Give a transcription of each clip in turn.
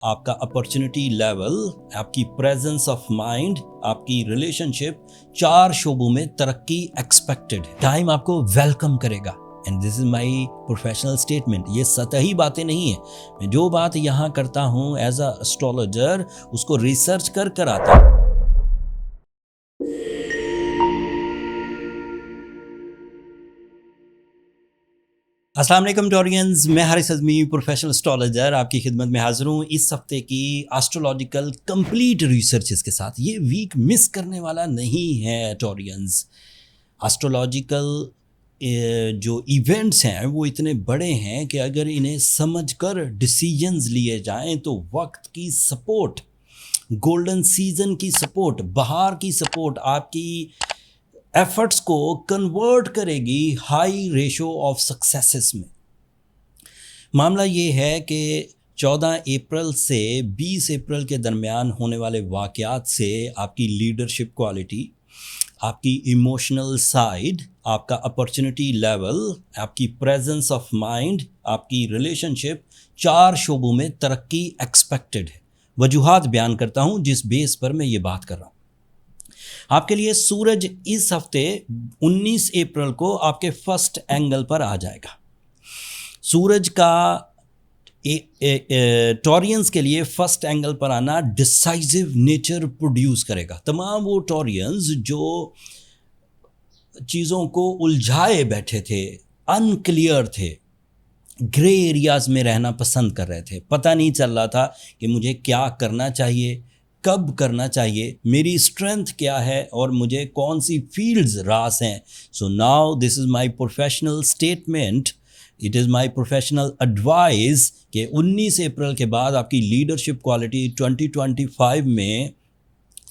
आपका opportunity level, आपकी presence of mind, आपकी रिलेशनशिप, 4 शोबों में तरक्की एक्सपेक्टेड है। टाइम आपको वेलकम करेगा and this is my professional statement. ये सतही बातें नहीं है। मैं जो बात यहाँ करता हूँ एज अ एस्ट्रोलॉजर, उसको रिसर्च कर आता हूँ। अस्सलाम वालेकुम टॉरियंस, मैं हारिस अज़मी, प्रोफेशनल एस्ट्रोलॉजर आपकी खिदमत में हाजिर हूँ इस हफ्ते की एस्ट्रोलॉजिकल कंप्लीट रिसर्चेस के साथ। ये वीक मिस करने वाला नहीं है टॉरियंस। एस्ट्रोलॉजिकल जो इवेंट्स हैं वो इतने बड़े हैं कि अगर इन्हें समझकर डिसीजंस लिए जाएं तो वक्त की सपोर्ट, गोल्डन सीजन की सपोर्ट, बहार की सपोर्ट आपकी एफर्ट्स को कन्वर्ट करेगी हाई रेशो ऑफ सक्सेसेस में। मामला ये है कि 14 अप्रैल से 20 अप्रैल के दरमियान होने वाले वाक़यात से आपकी लीडरशिप क्वालिटी, आपकी इमोशनल साइड, आपका अपॉर्चुनिटी लेवल, आपकी प्रेजेंस ऑफ माइंड, आपकी रिलेशनशिप, 4 शोबों में तरक्की एक्सपेक्टेड है। वजूहात बयान करता हूँ जिस बेस पर मैं ये बात कर रहा हूँ। आपके लिए सूरज इस हफ्ते 19 अप्रैल को आपके फर्स्ट एंगल पर आ जाएगा। सूरज का टॉरियंस के लिए फर्स्ट एंगल पर आना डिसाइसिव नेचर प्रोड्यूस करेगा। तमाम वो टॉरियंस जो चीज़ों को उलझाए बैठे थे, अनक्लियर थे, ग्रे एरियाज में रहना पसंद कर रहे थे, पता नहीं चल रहा था कि मुझे क्या करना चाहिए, कब करना चाहिए, मेरी स्ट्रेंथ क्या है और मुझे कौन सी फील्ड्स रास हैं। So now this is my professional statement, it is my professional advice कि 19 अप्रैल के बाद आपकी लीडरशिप क्वालिटी 2025 में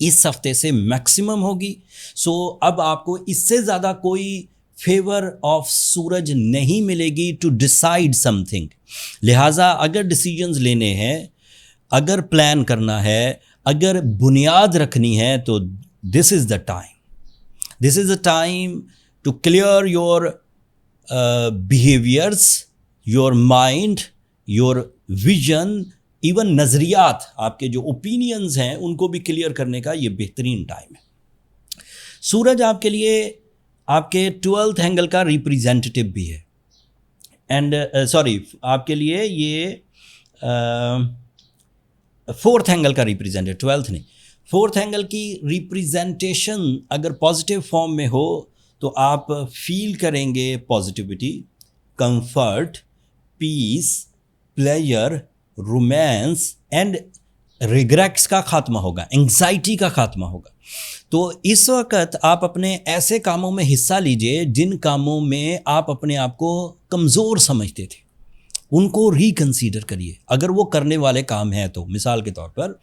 इस हफ्ते से मैक्सिमम होगी। सो अब आपको इससे ज़्यादा कोई फेवर ऑफ सूरज नहीं मिलेगी टू डिसाइड समथिंग। लिहाजा अगर डिसीजंस लेने हैं, अगर प्लान करना है, अगर बुनियाद रखनी है तो this is the time to clear your behaviours, your mind, your vision, even नज़रियात, आपके जो ओपिनियंस हैं उनको भी क्लियर करने का ये बेहतरीन टाइम है। सूरज आपके लिए आपके 12th एंगल का रिप्रेजेंटेटिव भी है एंड आपके लिए ये 4th एंगल का रिप्रेजेंटेटिव, 12th नहीं, 4th एंगल की रिप्रेजेंटेशन अगर पॉजिटिव फॉर्म में हो तो आप फील करेंगे positivity, comfort, peace, pleasure, romance and regrets का खात्मा होगा, एंग्जाइटी का खात्मा होगा। तो इस वक्त आप अपने ऐसे कामों में हिस्सा लीजिए जिन कामों में आप अपने आप को कमज़ोर समझते थे, उनको रिकंसीडर करिए अगर वो करने वाले काम हैं तो। मिसाल के तौर पर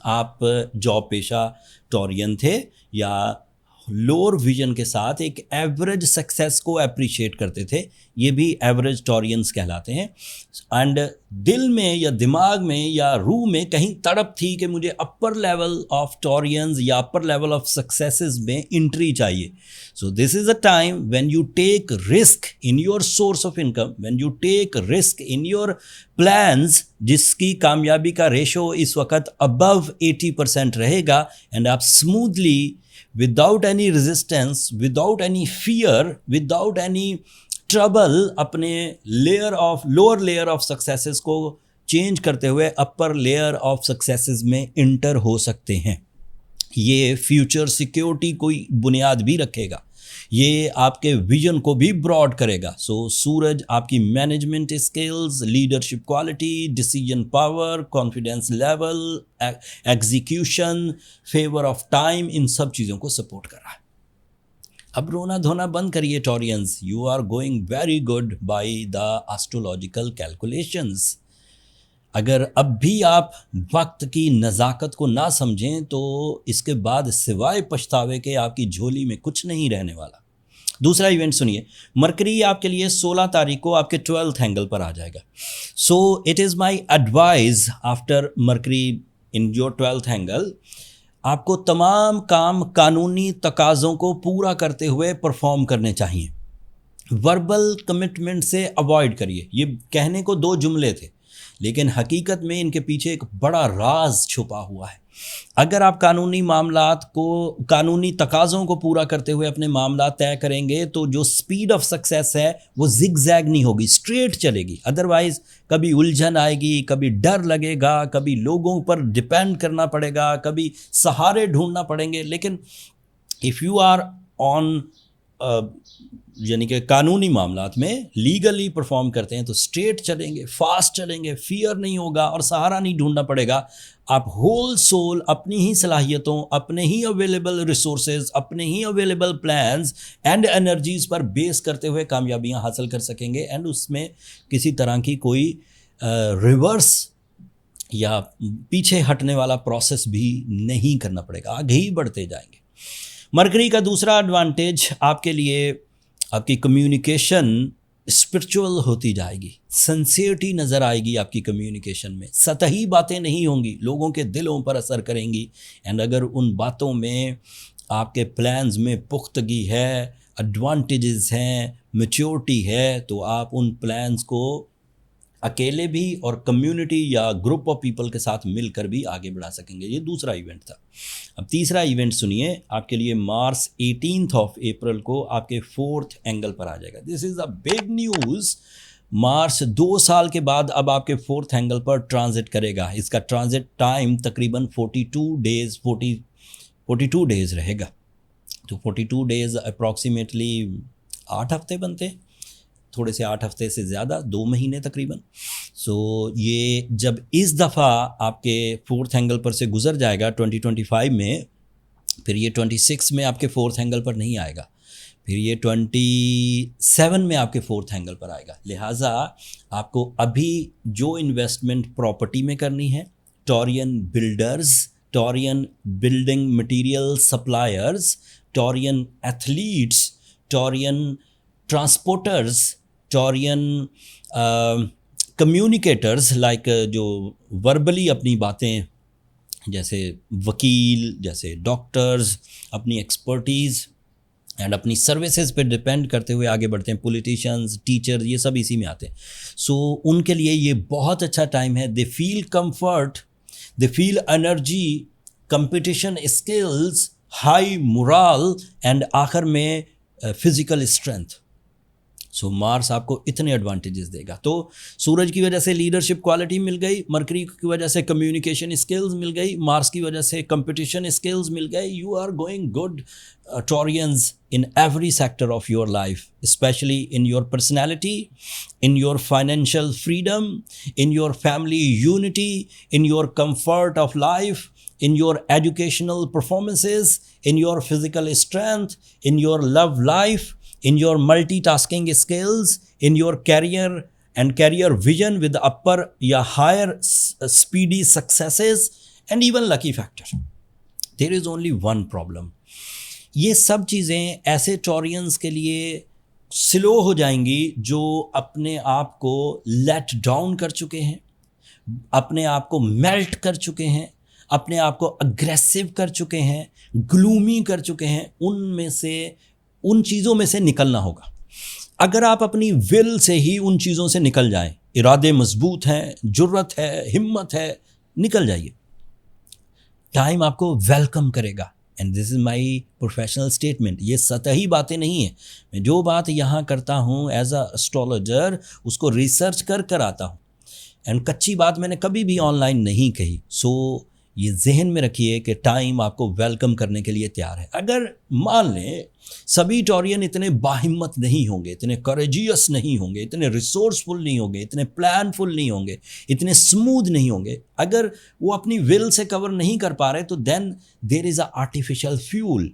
आप जॉब पेशा टॉरियन थे या लोअर विजन के साथ एक एवरेज सक्सेस को अप्रिशिएट करते थे, ये भी एवरेज टॉरियंस कहलाते हैं। एंड दिल में या दिमाग में या रूह में कहीं तड़प थी कि मुझे अपर लेवल ऑफ टॉरियंस या अपर लेवल ऑफ सक्सेसेस में एंट्री चाहिए। So this is a time when you take risk in your source of income, when you take risk in your plans, जिसकी कामयाबी का रेशो इस वक्त अबव 80% रहेगा and आप smoothly, without any resistance, without any fear, without any trouble अपने lower layer of successes को change करते हुए अपर लेयर ऑफ सक्सेसेस में इंटर हो सकते हैं। ये फ्यूचर सिक्योरिटी कोई बुनियाद भी रखेगा, ये आपके विजन को भी ब्रॉड करेगा। सो सूरज आपकी management skills, leadership quality, decision power, confidence level, execution, favour of time, इन सब चीज़ों को सपोर्ट कर रहा है। अब रोना धोना बंद करिए Taureans, you are going very good by the astrological calculations. अगर अब भी आप वक्त की नज़ाकत को ना समझें तो इसके बाद सिवाय पछतावे के आपकी झोली में कुछ नहीं रहने वाला। दूसरा इवेंट सुनिए, मरकरी आपके लिए 16 तारीख को आपके 12th एंगल पर आ जाएगा। So it is my advice after mercury in your 12th angle, आपको तमाम काम कानूनी तकाज़ों को पूरा करते हुए परफॉर्म करने चाहिए। वर्बल कमिटमेंट से अवॉइड करिए। ये कहने को 2 जुमले थे, लेकिन हकीकत में इनके पीछे एक बड़ा राज छुपा हुआ है। अगर आप कानूनी मामलात को, कानूनी तकाज़ों को पूरा करते हुए अपने मामला तय करेंगे तो जो स्पीड ऑफ सक्सेस है वो जिग जैग नहीं होगी, स्ट्रेट चलेगी। अदरवाइज कभी उलझन आएगी, कभी डर लगेगा, कभी लोगों पर डिपेंड करना पड़ेगा, कभी सहारे ढूंढना पड़ेंगे। लेकिन इफ़ यू आर ऑन यानी कि कानूनी मामलात में लीगली परफॉर्म करते हैं तो स्ट्रेट चलेंगे, फास्ट चलेंगे, फियर नहीं होगा और सहारा नहीं ढूंढना पड़ेगा। आप होल सोल अपनी ही सलाहियतों, अपने ही अवेलेबल रिसोर्सेज, अपने ही अवेलेबल प्लान्स एंड एनर्जीज पर बेस करते हुए कामयाबियां हासिल कर सकेंगे। एंड उसमें किसी तरह की कोई रिवर्स या पीछे हटने वाला प्रोसेस भी नहीं करना पड़ेगा, आगे ही बढ़ते जाएंगे। मरकरी का दूसरा एडवांटेज आपके लिए, आपकी कम्युनिकेशन स्पिरिचुअल होती जाएगी, सिंसियरिटी नज़र आएगी आपकी कम्युनिकेशन में, सतही बातें नहीं होंगी, लोगों के दिलों पर असर करेंगी। एंड अगर उन बातों में आपके प्लान्स में पुख्तगी है, एडवांटेजेस हैं, मैच्योरिटी है, तो आप उन प्लान्स को अकेले भी और कम्युनिटी या ग्रुप ऑफ पीपल के साथ मिलकर भी आगे बढ़ा सकेंगे। ये दूसरा इवेंट था। अब तीसरा इवेंट सुनिए, आपके लिए मार्च 18 ऑफ अप्रैल को आपके 4th एंगल पर आ जाएगा। This is a big news. Mars 2 साल के बाद अब आपके 4th एंगल पर ट्रांजिट करेगा। इसका ट्रांजिट टाइम तकरीबन 42 डेज़ रहेगा। तो 42 डेज़ अप्रॉक्सीमेटली 8 हफ्ते बनते हैं, थोड़े से 8 हफ्ते से ज़्यादा, 2 महीने तकरीबन। सो ये जब इस दफ़ा आपके 4th एंगल पर से गुज़र जाएगा 2025 में, फिर ये 26 में आपके 4th एंगल पर नहीं आएगा, फिर ये 27 में आपके 4th एंगल पर आएगा। लिहाजा आपको अभी जो इन्वेस्टमेंट प्रॉपर्टी में करनी है, Taurean builders, Taurean building material suppliers, Taurean athletes, Taurean transporters, Taurean communicators like जो वर्बली अपनी बातें, जैसे वकील, जैसे डॉक्टर्स, अपनी एक्सपर्टीज़ एंड अपनी सर्विसेज पे डिपेंड करते हुए आगे बढ़ते हैं, पॉलिटिशियंस, टीचर, ये सब इसी में आते हैं। सो उनके लिए ये बहुत अच्छा टाइम है। They feel comfort, they feel energy, competition skills, high moral and आखिर में फिजिकल स्ट्रेंथ। सो मार्स आपको इतने एडवांटेजेस देगा। तो सूरज की वजह से लीडरशिप क्वालिटी मिल गई, मरकरी की वजह से कम्युनिकेशन स्किल्स मिल गई, मार्स की वजह से कंपटीशन स्किल्स मिल गए। You are going good Taureans in every sector of your life, especially in your personality, in your financial freedom, in your family unity, in your comfort of life, in your educational performances, in your physical strength, in your love life, in your multitasking skills, in your career and career vision with upper या higher speedy successes and even lucky factor. There is only one problem. ये सब चीज़ें ऐसे Taureans के लिए slow हो जाएंगी जो अपने आप को लेट डाउन कर चुके हैं, अपने आप को मेल्ट कर चुके हैं, अपने आप को अग्रेसिव कर चुके हैं, ग्लूमी कर चुके हैं। उनमें से, उन चीज़ों में से निकलना होगा। अगर आप अपनी विल से ही उन चीज़ों से निकल जाएं, इरादे मजबूत हैं, जुर्रत है, हिम्मत है, निकल जाइए। टाइम आपको वेलकम करेगा। And this is my professional statement. ये सतही बातें नहीं है। मैं जो बात यहाँ करता हूँ एज अ एस्ट्रोलॉजर, उसको रिसर्च कर आता हूँ। एंड कच्ची बात मैंने कभी भी ऑनलाइन नहीं कही। सो ये जहन में रखिए कि टाइम आपको वेलकम करने के लिए तैयार है। अगर मान लें सभी टॉरियन इतने बाहिम्मत नहीं होंगे, इतने करेजियस नहीं होंगे, इतने रिसोर्सफुल नहीं होंगे, इतने प्लानफुल नहीं होंगे, इतने स्मूथ नहीं होंगे, अगर वो अपनी विल से कवर नहीं कर पा रहे, तो then there is a artificial fuel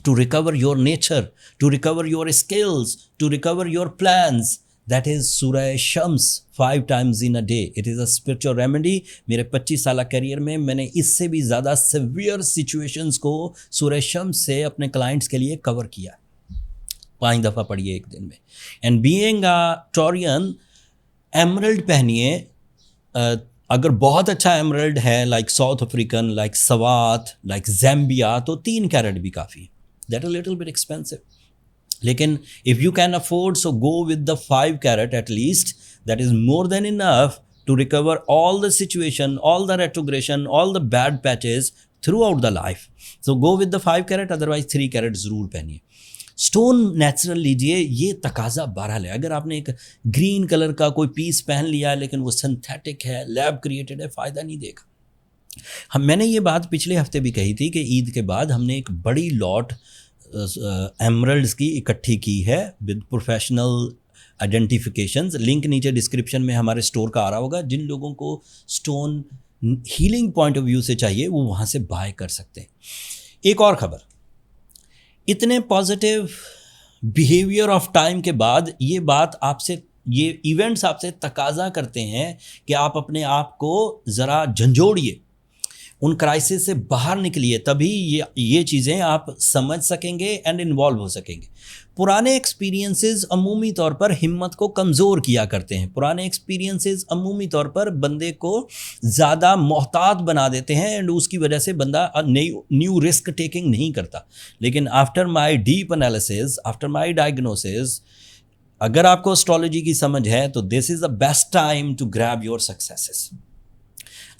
to recover your nature, to recover your skills, to recover your plans. That is Surah Shams 5 times in a day. It is a spiritual remedy. मेरे 25 साल career में मैंने इससे भी ज़्यादा severe situations को सूरह शम्स से अपने क्लाइंट्स के लिए कवर किया। 5 दफ़ा पढ़िए एक दिन में। And being a Taurean, emerald पहनिए। अगर बहुत अच्छा एमरल्ड है like South African, like Swat, like Zambia, तो 3 कैरेट भी काफ़ी है। That a little bit expensive, लेकिन if you can afford, so go with the 5 carat at least. That is more than enough to recover all the situation, all the retrogression, all the bad patches throughout the life. So go with the 5 carat, otherwise 3 carat ज़रूर पहनिए. Stone natural लीजिए, ये तकाजा बहरहाल है. अगर आपने एक ग्रीन कलर का कोई पीस पहन लिया है लेकिन वो सिंथेटिक है, लैब क्रिएटेड है, फ़ायदा नहीं देगा. मैंने ये बात पिछले हफ्ते भी कही थी कि ईद के बाद हमने एक बड़ी लॉट एमरल्ड्स की इकट्ठी की है विद प्रोफेशनल आइडेंटिफिकेशंस. लिंक नीचे डिस्क्रिप्शन में हमारे स्टोर का आ रहा होगा. जिन लोगों को stone healing point of view से चाहिए वो वहाँ से बाय कर सकते हैं. एक और खबर, इतने पॉजिटिव बिहेवियर ऑफ टाइम के बाद ये बात आपसे, ये इवेंट्स आपसे तकाजा करते हैं कि आप अपने आप को ज़रा झंझोड़िए, उन क्राइसिस से बाहर निकलिए, तभी ये चीज़ें आप समझ सकेंगे एंड इन्वॉल्व हो सकेंगे. पुराने एक्सपीरियंसेस अमूमी तौर पर हिम्मत को कमज़ोर किया करते हैं. पुराने एक्सपीरियंसेस अमूमी तौर पर बंदे को ज़्यादा मोहतात बना देते हैं एंड उसकी वजह से बंदा न्यू रिस्क टेकिंग नहीं करता. लेकिन after my deep analysis, after my diagnosis, अगर आपको एस्ट्रोलॉजी की समझ है तो this is the best time to grab your successes.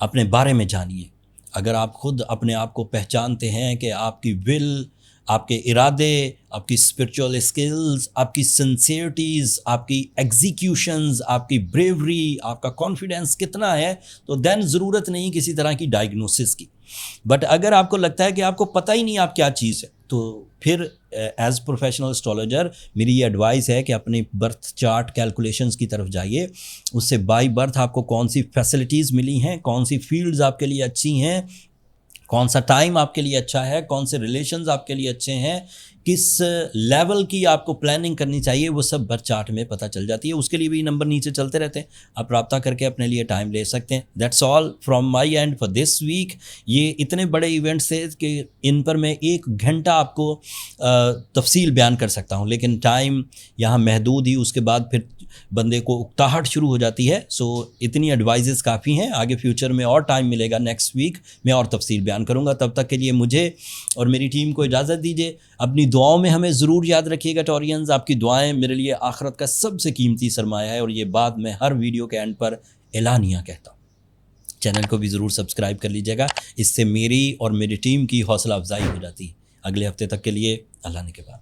अपने बारे में जानिए. अगर आप खुद अपने आप को पहचानते हैं कि आपकी विल, आपके इरादे, आपकी स्पिरिचुअल स्किल्स, आपकी सिंसियरिटीज़, आपकी एग्जीक्यूशंस, आपकी ब्रेवरी, आपका कॉन्फिडेंस कितना है, तो देन ज़रूरत नहीं किसी तरह की डायग्नोसिस की. बट अगर आपको लगता है कि आपको पता ही नहीं आप क्या चीज़ है, तो फिर एज प्रोफेशनल एस्ट्रोलॉजर मेरी ये एडवाइस है कि अपनी बर्थ चार्ट कैलकुलेशंस की तरफ जाइए. उससे बाई बर्थ आपको कौन सी फैसिलिटीज़ मिली हैं, कौन सी फील्ड्स आपके लिए अच्छी हैं, कौन सा टाइम आपके लिए अच्छा है, कौन से रिलेशंस आपके लिए अच्छे हैं, किस लेवल की आपको प्लानिंग करनी चाहिए, वो सब बर्थ चार्ट में पता चल जाती है. उसके लिए भी नंबर नीचे चलते रहते हैं, आप रब्ता करके अपने लिए टाइम ले सकते हैं. That's all from my end for this week. ये इतने बड़े इवेंट्स थे कि इन पर मैं 1 घंटा आपको तफसील बयान कर सकता हूँ, लेकिन टाइम यहाँ महदूद ही. उसके बाद फिर बंदे को उकताहट शुरू हो जाती है. सो इतनी एडवाइजेस काफ़ी हैं. आगे फ्यूचर में और टाइम मिलेगा, नेक्स्ट वीक मैं और तफसील बयान करूँगा. तब तक के लिए मुझे और मेरी टीम को इजाज़त दीजिए. अपनी दुआओं में हमें ज़रूर याद रखिएगा टॉरियंस. आपकी दुआएं मेरे लिए आखिरत का सबसे कीमती सरमाया है, और ये बात मैं हर वीडियो के एंड पर एलानिया कहता हूँ. चैनल को भी ज़रूर सब्सक्राइब कर लीजिएगा, इससे मेरी और मेरी टीम की हौसला अफजाई हो जाती है. अगले हफ्ते तक के लिए अल्लाह ने के बाद.